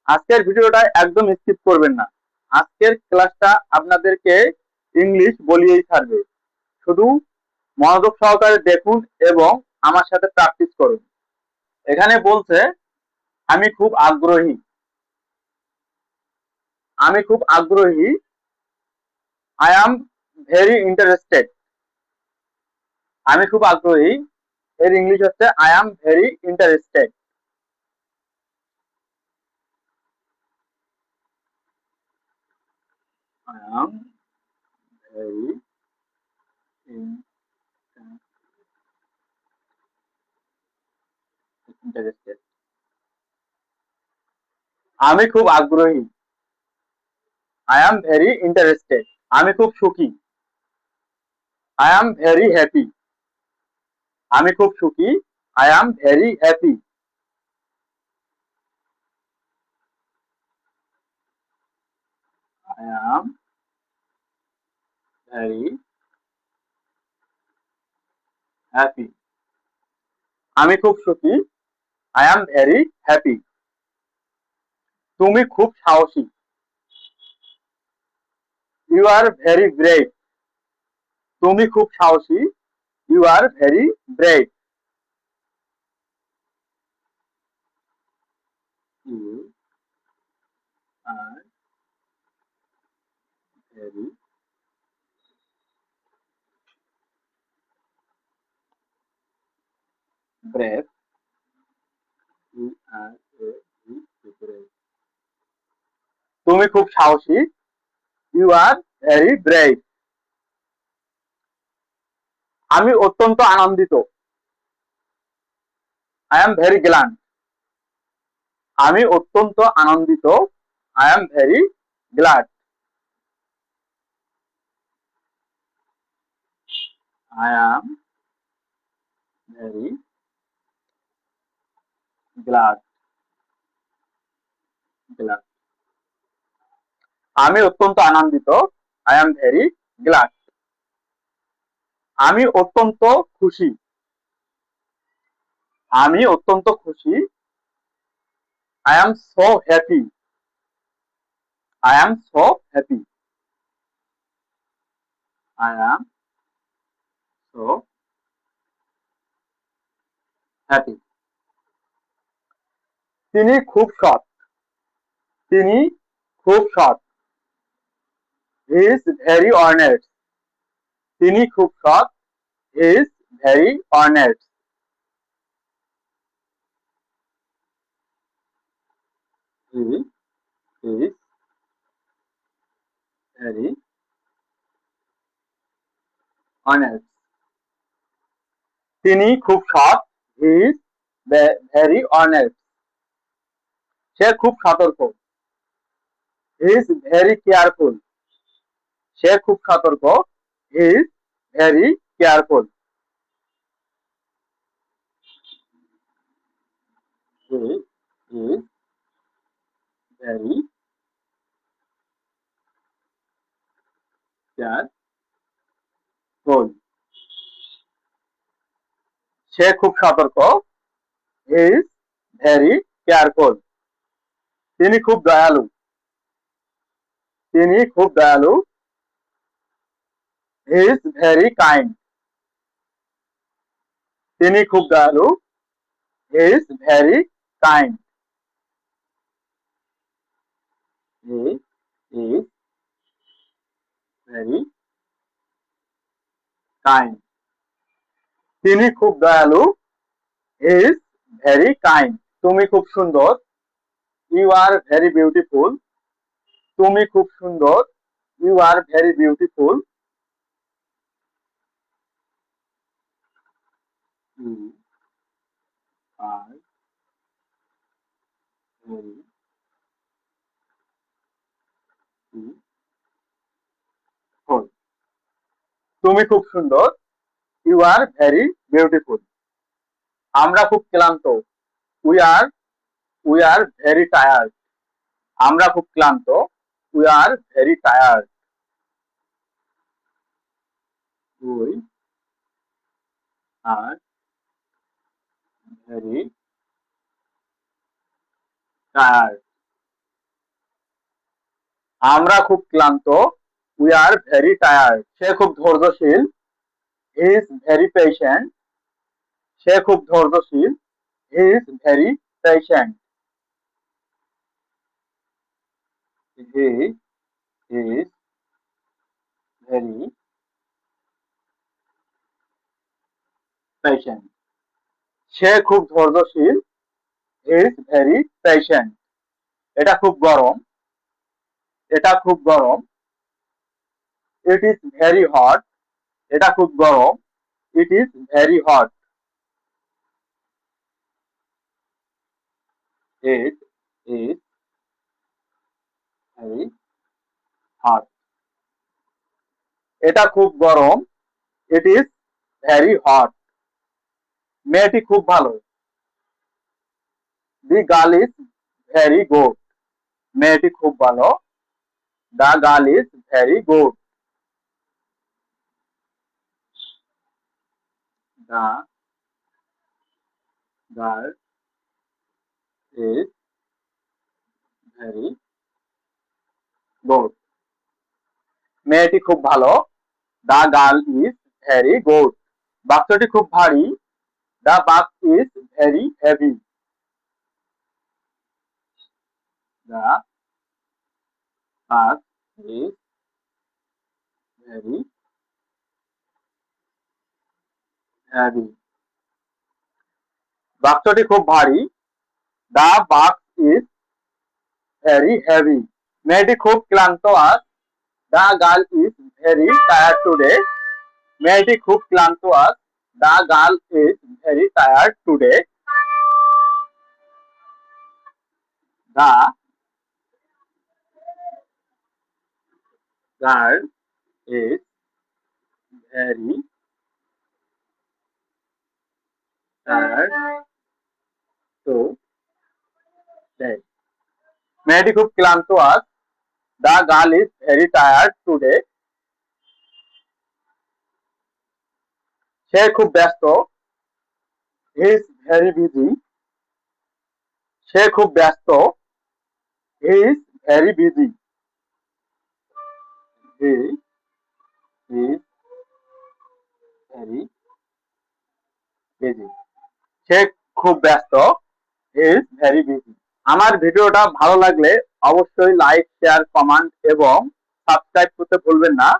আজকের ভিডিওটা একদম স্কিপ করবেন না। আজকের ক্লাসটা আপনাদেরকে ইংলিশ বলিয়েই ছাড়বে। শুধু মনোযোগ সহকারে দেখুন এবং আমার সাথে প্র্যাকটিস করুন। এখানে বলছে আমি খুব আগ্রহী। আমি খুব আগ্রহী। I am very interested. আমি খুব আগ্রহী। এর ইংলিশ হচ্ছে I am very interested. I am very interested. আমি খুব আগ্রহী। I am very interested. আমি খুব সুখী। I am very happy. আমি খুব সুখী। I am very happy. I am very happy. আমি খুব সুখী। I am very happy. তুমি খুব সাহসী। You are very brave. তুমি খুব সাহসী। You are very brave. You are very brave. You are brave. তুমি খুব সাহসী। You are very brave. আমি অত্যন্ত আনন্দিত। I am very glad. আমি অত্যন্ত আনন্দিত। I am very glad. I am very glad. Glad. আমি অত্যন্ত আনন্দিত। I am very glad. আমি অত্যন্ত খুশি। আমি অত্যন্ত খুশি। I am so happy. I am so happy. I am so happy. তিনি খুব সৎ। তিনি খুব সৎ। He is very honest. তিনি খুব সৎ। He is very honest. He is very honest. তিনি খুব সৎ। He is very honest. সে খুব সতর্ক। He is very careful. সে খুব সতর্ক। He is very careful. He is very careful. সে খুব সতর্ক। He is very careful. তিনি খুব দয়ালু। তিনি খুব দয়ালু। He is very kind. তিনি খুব দয়ালু। He is very kind. He is very kind. তিনি খুব দয়ালু। He is very kind. তুমি খুব সুন্দর। You are very beautiful. তুমি খুব সুন্দর। You are very beautiful. You are very beautiful. তুমি খুব সুন্দর। You are very beautiful. আমরা খুব ক্লান্ত। We are very tired. আমরা খুব ক্লান্ত। We are very tired. We are very tired. আমরা খুব ক্লান্ত। We are very tired. সে খুব ধৈর্যশীল। He is very patient. সে খুব ধৈর্যশীল। He is very patient. He is very patient. সে খুব ধৈর্যশীল। He is very patient. এটা খুব গরম। এটা খুব গরম। It is very hot. এটা খুব গরম। It is very hot. It is very hot. এটা খুব গরম। It is very hot. মেয়েটি খুব ভালো। The girl is very good. মেয়েটি খুব ভালো। The girl is very good. The girl is very good. মেয়েটি খুব ভালো। The girl is very good. বাক্সটি খুব ভারী। দ্য বাক্স ইজ ভেরি হেভি। দ্য বাক্স ইজ ভেরি হেভি। বাক্সটি খুব ভারী। দ্য বাক্স ইজ ভেরি হেভি। মেয়েটি খুব ক্লান্ত আজ। The girl is very tired today. মেয়েটি খুব ক্লান্ত আজ। The girl is very tired today. The girl is very tired today. মেয়েটি খুব ক্লান্ত আজ। The girl is very tired today. সে খুব ব্যস্ত। He is very busy. সে খুব ব্যস্ত। He is very busy. He is very busy. সে খুব ব্যস্ত। He is very busy. আমার ভিডিওটা ভালো লাগলে অবশ্যই লাইক, শেয়ার, কমেন্ট এবং সাবস্ক্রাইব করতে ভুলবেন না।